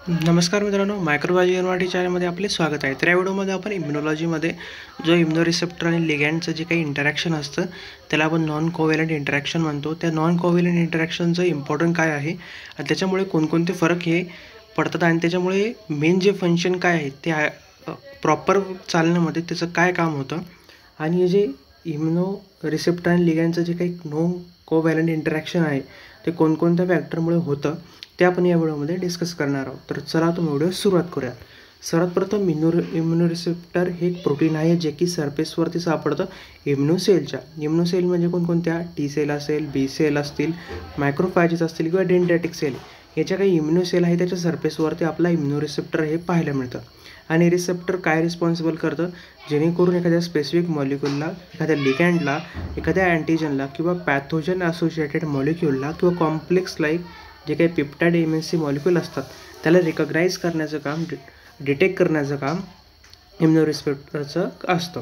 नमस्कार मित्रांनो, microbiology N-Y-T चॅनलमध्ये आपले स्वागत आहे. तर या व्हिडिओमध्ये आपण इम्युनॉलॉजीमध्ये जो इम्युनो रिसेप्टर आणि लिगँडचं जे काही इंटरॅक्शन असतं त्याला आपण नॉन कोव्हॅलंट इंटरॅक्शन म्हणतो. त्या नॉन कोव्हॅलंट इंटरॅक्शनचं इम्पॉर्टंट काय आहे आणि त्याच्यामुळे कोणकोणते फरक हे पडतात आणि त्याच्यामुळे मेन जे फंक्शन काय आहे ते प्रॉपर चालण्यामध्ये त्याचं काय काम होतं आणि हे जे इम्युनो रिसेप्टर आणि लिगँडचं जे काही नॉन कोव्हॅलंट इंटरॅक्शन आहे ते कोणकोणत्या फॅक्टरमुळे होतं ते आपण या व्हिडिओमध्ये डिस्कस करणार आहोत. तर चला तुम्ही व्हिडिओ सुरुवात करूयात. सर्वात प्रथम इम्युनो रिसेप्टर हे एक प्रोटीन आहे जे की सरफेसवरती सापडतं इम्युनोसेलच्या. इम्युनोसेल म्हणजे कोणकोणत्या टी सेल असेल, बी सेल असतील, मायक्रोफॅजेस असतील किंवा डेंड्रॅटिक सेल याच्या काही इम्युनोसेल आहे त्याच्या सरफेसवरती आपला इम्युनो रिसेप्टर हे पाहायला मिळतं. आणि रिसेप्टर काय रिस्पॉन्सिबल करतं जेणेकरून एखाद्या स्पेसिफिक मॉलिक्यूलला, एखाद्या लिगँडला, एखाद्या अँटीजनला किंवा पॅथोजन असोसिएटेड मॉलिक्यूलला किंवा कॉम्प्लेक्स लाईक जे काही पेप्टाइड MSC मॉलिक्यूल असतात त्याला रिकग्नाइज करण्याचं काम, डिटेक्ट करण्याचं काम इम्युनो रिसेप्टरचं असतं.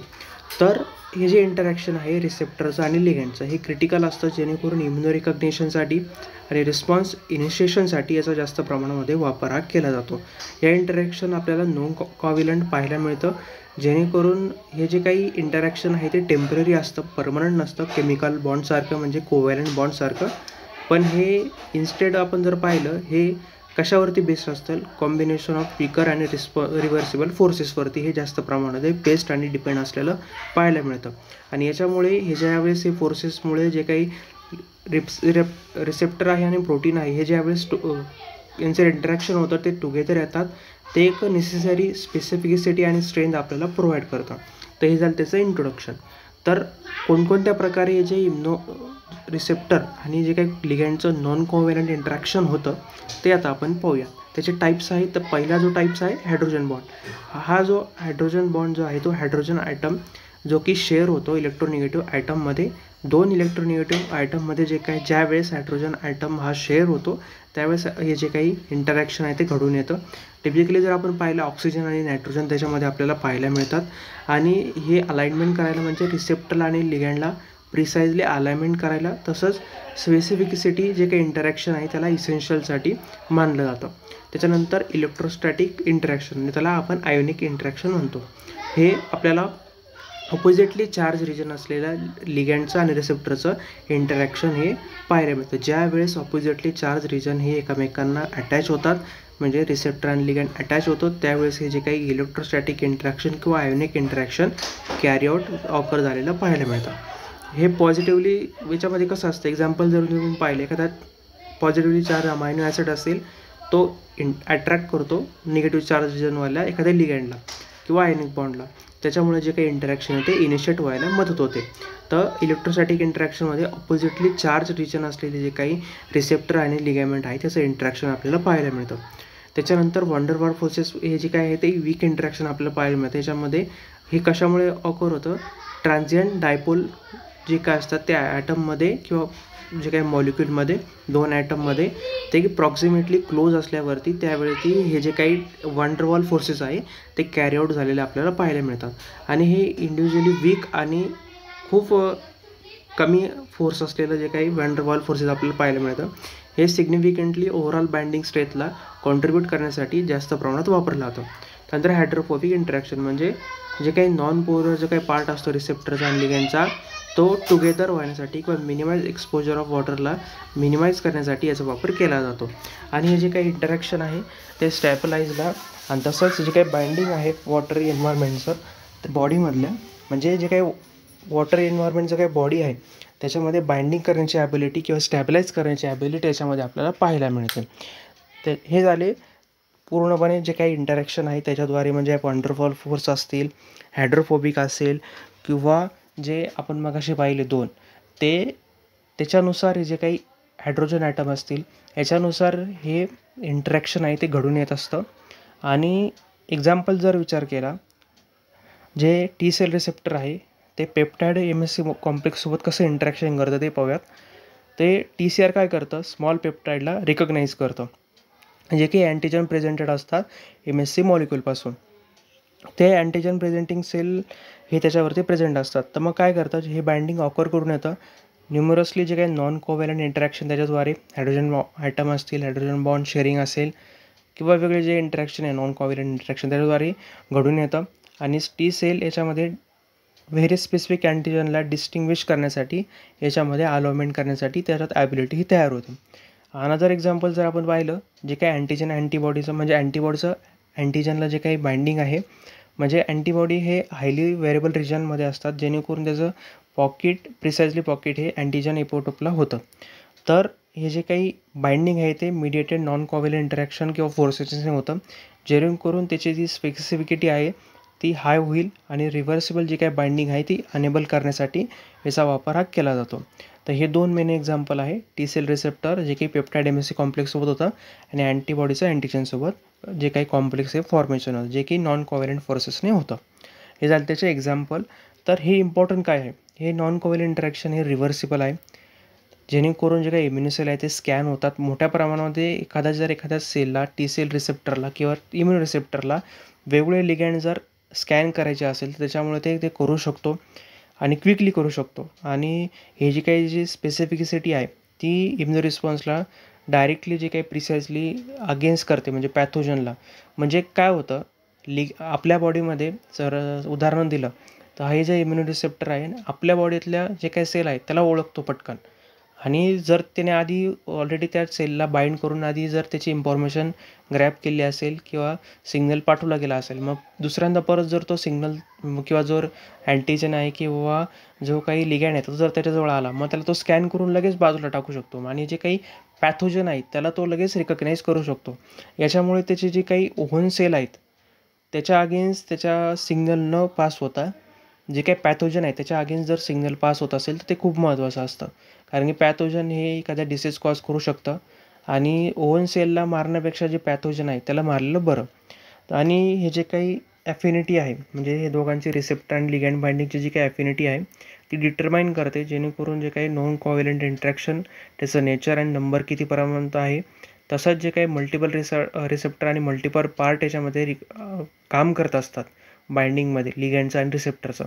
तर हे जे इंटरॅक्शन आहे रिसेप्टरचं आणि लिगँडचं हे क्रिटिकल असतं जेणेकरून इम्युनो रिकग्निशनसाठी आणि रिस्पॉन्स इनिशिएशनसाठी याचा जास्त प्रमाणामध्ये वापर हा केला जातो. या इंटरॅक्शन आपल्याला नॉन कोव्हॅलंट पाहायला मिळतं जेणेकरून हे जे काही इंटरॅक्शन आहे ते टेम्पररी असतं, परमनंट नसतं केमिकल बॉन्डसारखं म्हणजे कोव्हॅलंट बॉन्डसारखं. पण हे इन्स्टेड आपण जर पाहिलं हे कशावरती बेस्ड असतं, कॉम्बिनेशन ऑफ वीकर आणि रिव्हर्सिबल फोर्सेसवरती हे जास्त प्रमाणात बेस्ड आणि डिपेंड असलेलं पाहायला मिळतं. आणि याच्यामुळे हे ज्यावेळेस हे फोर्सेसमुळे जे काही रिसेप्टर आहे आणि प्रोटीन आहे हे ज्यावेळेस यांचं इंटरॅक्शन होतं ते टुगेदर येतात, ते एक नेसेसरी स्पेसिफिसिटी आणि स्ट्रेंथ आपल्याला प्रोव्हाइड करतं. तर हे झालं त्याचं इंट्रोडक्शन. तर कोणकोणत्या प्रकारे हे जे इम्युनो रिसेप्टर आणि जे काही लिगँडचं नॉन कोव्हॅलंट इंटरॅक्शन होतं ते आता आपण पाहूया. त्याचे टाईप्स आहेत. तर पहिला जो टाईप्स आहे हायड्रोजन बॉन्ड. हा जो हायड्रोजन बॉन्ड जो आहे तो हायड्रोजन आयटम जो की शेअर होतो इलेक्ट्रोनिगेटिव्ह आयटममध्ये. दोन इलेक्ट्रोनिगेटिव्ह आयटममध्ये जे काही ज्यावेळेस हायड्रोजन आयटम हा शेअर होतो त्यावेळेस हे जे काही इंटरॅक्शन आहे ते घडून येतं. टिपिकली जर आपण पाहिलं ऑक्सिजन आणि नायट्रोजन त्याच्यामध्ये आपल्याला पाहायला मिळतात. आणि हे अलाइनमेंट करायला म्हणजे रिसेप्टरला आणि लिगँडला प्रिसाइजली अलाइनमेंट करायला, तसंच स्पेसिफिसिटी जे काही इंटरॅक्शन आहे त्याला इसेन्शियलसाठी मानलं जातं. त्याच्यानंतर इलेक्ट्रोस्टॅटिक इंटरॅक्शन त्याला आपण आयोनिक इंटरॅक्शन म्हणतो. हे आपल्याला ऑपोजिटली चार्ज रिजन असलेल्या लिगँडचं आणि रिसेप्टरचं इंटरॅक्शन हे पाहायला मिळतं. ज्या वेळेस ऑपोजिटली चार्ज रिजन हे एकमेकांना अटॅच होतात म्हणजे रिसेप्टर आणि लिगँड अटॅच होतो त्यावेळेस हे जे काही इलेक्ट्रोस्टॅटिक इंटरॅक्शन किंवा ionic interaction carry out occur झालेलं पाहायला मिळतं. हे पॉझिटिव्हली याच्यामध्ये कसं असतं, एक्झाम्पल जर तुम्ही पाहिलं एखादा पॉझिटिव्हली चार्ज अमायनो ॲसिड असेल तो अट्रॅक्ट करतो निगेटिव्ह चार्ज रिजनवाल्या एखाद्या लिगँडला किंवा आयनिक बॉन्डला, त्याच्यामुळे जे काही इंटरॅक्शन आहे ते इनिशिएट व्हायला मदत होते. तर इलेक्ट्रोस्टॅटिक इंटरॅक्शनमध्ये ऑपोजिटली चार्ज रिजन असलेले जे काही रिसेप्टर आणि लिगॅमेंट आहे त्याचं इंटरॅक्शन आपल्याला पाहायला मिळतं. त्याच्यानंतर वंडरवॉल फोर्सेस हे जे काय आहे ते वीक इंटरॅक्शन आपल्याला पाहायला मिळतं. त्याच्यामध्ये हे कशामुळे ऑकर होतं, ट्रान्झिएंट डायपोल जे काय असतात त्या ॲटममध्ये किंवा जे काही मॉलिक्यूलमध्ये दोन ॲटममध्ये ते प्रॉक्सिमेटली क्लोज असल्यावरती त्यावेळी हे जे काही वंडरवॉल फोर्सेस आहे ते कॅरी आउट झालेले आपल्याला पाहायला मिळतात. आणि हे इंडिव्हिज्युअली वीक आणि खूप कमी फोर्स असलेलं जे काही वंडरवॉल फोर्सेस आपल्याला पाहायला मिळतं हे सिग्निफिकंटली ओव्हरऑल बाइंडिंग स्ट्रेंथला कॉन्ट्रीब्यूट करण्यासाठी जास्त प्रमाणात वापरलं जातं. त्यानंतर हायड्रोफोबिक इंटरॅक्शन म्हणजे जे काही नॉन पोलर जो काही पार्ट असतो रिसेप्टरचा आणि लिगँडचा तो टुगेदर व्हायसाठी किंवा मिनिमाइज एक्सपोजर ऑफ वॉटरला मिनिमाइज करण्यासाठी याचा वापर केला जातो. आणि हे जे काही इंटरॅक्शन आहे ते स्टॅबिलाइजला आणि तसंच जे काही बाइंडिंग आहे वॉटर एन्व्हायरमेंटचं ते बॉडीमधल्या म्हणजे जे काही वॉटर एन्व्हायरमेंटचं काही बॉडी आहे त्याच्यामध्ये बाइंडिंग करण्याची ॲबिलिटी किंवा स्टॅबिलाइज करण्याची ॲबिलिटी याच्यामध्ये आपल्याला पाहायला मिळते. तर हे झाले पूर्णपणे जे काही इंटरॅक्शन आहे त्याच्याद्वारे म्हणजे वंडरवॉल फोर्स असतील, हायड्रोफोबिक असेल किंवा जे आपण मगाशी पाहिले दोन ते त्याच्यानुसार जे काही हायड्रोजन ॲटम असतील याच्यानुसार हे इंटरॅक्शन आहे ते घडून येत असतं. आणि एक्झाम्पल जर विचार केला जे टी सेल रिसेप्टर आहे ते पेप्टाइड MSC कॉम्प्लेक्ससोबत कसं इंटरॅक्शन करतं ते पाहूयात. ते TCR काय करतं, स्मॉल पेप्टाइडला रिकग्नाइज करतं जे की अँटीजन प्रेझेंटेड असतात MSC मॉलिक्यूलपासून. ते अँटीजन प्रेझेंटिंग सेल हे त्याच्यावरती प्रेझेंट असतात. तर मग काय करतात, हे बाइंडिंग ऑकर करून येतं न्यूमरसली जे काही नॉन कोव्हॅलंट इंटरॅक्शन त्याच्याद्वारे हायड्रोजन आयटम असतील, हायड्रोजन बॉन्ड शेअरिंग असेल किंवा वेगळे जे इंटरॅक्शन आहे नॉन कोव्हॅलंट इंटरॅक्शन त्याच्याद्वारे घडून येतं. आणि टी सेल याच्यामध्ये व्हेरी स्पेसिफिक अँटीजनला डिस्टिंग्विश करण्यासाठी याच्यामध्ये अलाउमेंट करण्यासाठी त्याच्यात ॲबिलिटी ही तयार होते. अनदर एक्झाम्पल जर आपण पाहिलं, जे काही अँटीजन अँटीबॉडीचं म्हणजे अँटीबॉडीचं अँटीजनला जे काही बाइंडिंग आहे, म्हणजे अँटीबॉडी हे हायली व्हेरिएबल रिजनमध्ये असतात, जेणेकरून त्याचं प्रिसाइजली पॉकेट हे अँटीजन इपोटोपला होतं. तर हे जे काही बाइंडिंग आहे ते मिडिएटेड नॉन कोव्हॅलंट इंटरॅक्शन किंवा फोर्सेसने होतं, जेणेकरून त्याची जी स्पेसिफिसिटी आहे ती हाय होईल आणि रिव्हर्सिबल जी काही बाइंडिंग आहे ती अनेबल करण्यासाठी याचा वापर हा केला जातो. तर हे 2 मेन एक्झाम्पल आहे, टी सेल रिसेप्टर जे काही पेप्टाइड एमएससी कॉम्प्लेक्ससोबत होतं आणि अँटीबॉडीचं अँटीजनसोबत जे काही कॉम्प्लेक्स हे फॉर्मेशन होतं, जे की नॉन कोव्हॅलंट फोर्सेसने होतं. हे झालं त्याचे एक्झाम्पल. तर हे इम्पॉर्टंट काय आहे, हे नॉन कोव्हॅलंट इंटरॅक्शन हे रिव्हर्सिबल आहे, जेणेकरून जे काही इम्युनो सेल आहे ते स्कॅन होतात मोठ्या प्रमाणामध्ये. एखाद्या सेलला टी सेल रिसेप्टरला किंवा इम्युनो रिसेप्टरला वेगवेगळे लिगँड जर स्कॅन करायचे असेल तर त्याच्यामुळे ते करू शकतो आणि क्विकली करू शकतो. आणि हे जी स्पेसिफिसिटी आहे ती इम्युनो रिस्पॉन्सला डायरेक्टली जे काही प्रिसाइजली अगेन्स्ट करते, म्हणजे पॅथोजनला. म्हणजे काय होतं, आपल्या बॉडीमध्ये जर उदाहरण दिलं तर हे जे इम्युनो रिसेप्टर आहे आपल्या बॉडीतल्या जे काही सेल आहेत त्याला ओळखतो पटकन. आणि जर त्याने आधी ऑलरेडी त्या सेलला बाइंड करून आधी जर त्याची इन्फॉर्मेशन ग्रॅब केली असेल किंवा सिग्नल पाठवला गेला असेल, मग दुसऱ्यांदा परत जर तो सिग्नल किंवा जो अँटीजन आहे किंवा जो काही लिगँड आहे तो जर त्याच्याजवळ आला, मग त्याला तो स्कॅन करून लगेच बाजूला टाकू शकतो आणि जे काही पॅथोजन आहेत त्याला तो लगेच रिकग्नाईज करू शकतो. याच्यामुळे त्याचे जे काही ओव्हन सेल आहेत त्याच्या अगेन्स्ट त्याच्या सिग्नल न पास होता जे काही पॅथोजन आहे त्याच्या अगेन्स्ट जर सिग्नल पास होत असेल तर ते खूप महत्त्वाचं असतं. कारण की पॅथोजन हे एखाद्या डिसीज कॉज करू शकतं आणि ओव्हन सेलला मारण्यापेक्षा जे पॅथोजन आहे त्याला मारलेलं बरं. आणि हे जे काही ॲफिनिटी आहे, म्हणजे हे दोघांची रिसेप्टर आणि लिगँड बाइंडिंगची जी काही ॲफिनिटी आहे ती डिटरमाइन करते, जेणेकरून जे काही नॉन कोव्हॅलंट इंटरॅक्शन त्याचं नेचर आणि नंबर किती प्रमाणात आहे. तसंच जे काही मल्टिपल रिसेप्टर आणि मल्टिपल पार्ट याच्यामध्ये काम करत असतात बाइंडिंगमध्ये लिगँडचं आणि रिसेप्टरचं,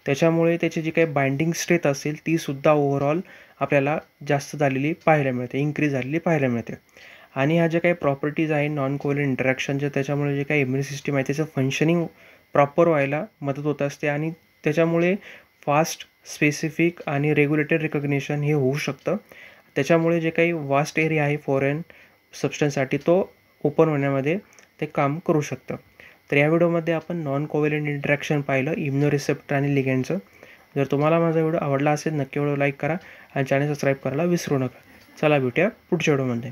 त्याच्यामुळे त्याची जी काही बाइंडिंग स्ट्रेंथ असेल तीसुद्धा ओव्हरऑल आपल्याला जास्त झालेली पाहायला मिळते, इन्क्रीज झालेली पाहायला मिळते. आणि ह्या ज्या काही प्रॉपर्टीज आहे नॉन कोव्हॅलंट इंटरॅक्शनच्या, त्याच्यामुळे जे काही इम्युन सिस्टम आहे त्याचं फंक्शनिंग प्रॉपर व्हायला मदत होत असते आणि त्याच्यामुळे फास्ट, स्पेसिफिक आणि रेग्युलेटेड रिकग्निशन हे होऊ शकतं. त्याच्यामुळे जे काही वास्ट एरिया आहे फॉरेन सबस्टन्ससाठी तो ओपन होण्यामध्ये ते काम करू शकतं. तर या व्हिडिओमध्ये आपण नॉन कोव्हॅलंट इंटरॅक्शन पाहिलं इम्युनो रिसेप्टर आणि लिगँडचं. जर तुम्हाला माझा व्हिडिओ आवडला असेल नक्की व्हिडिओ लाईक करा आणि चॅनल सबस्क्राईब करायला विसरू नका. चला भेटूया पुढच्या व्हिडिओमध्ये.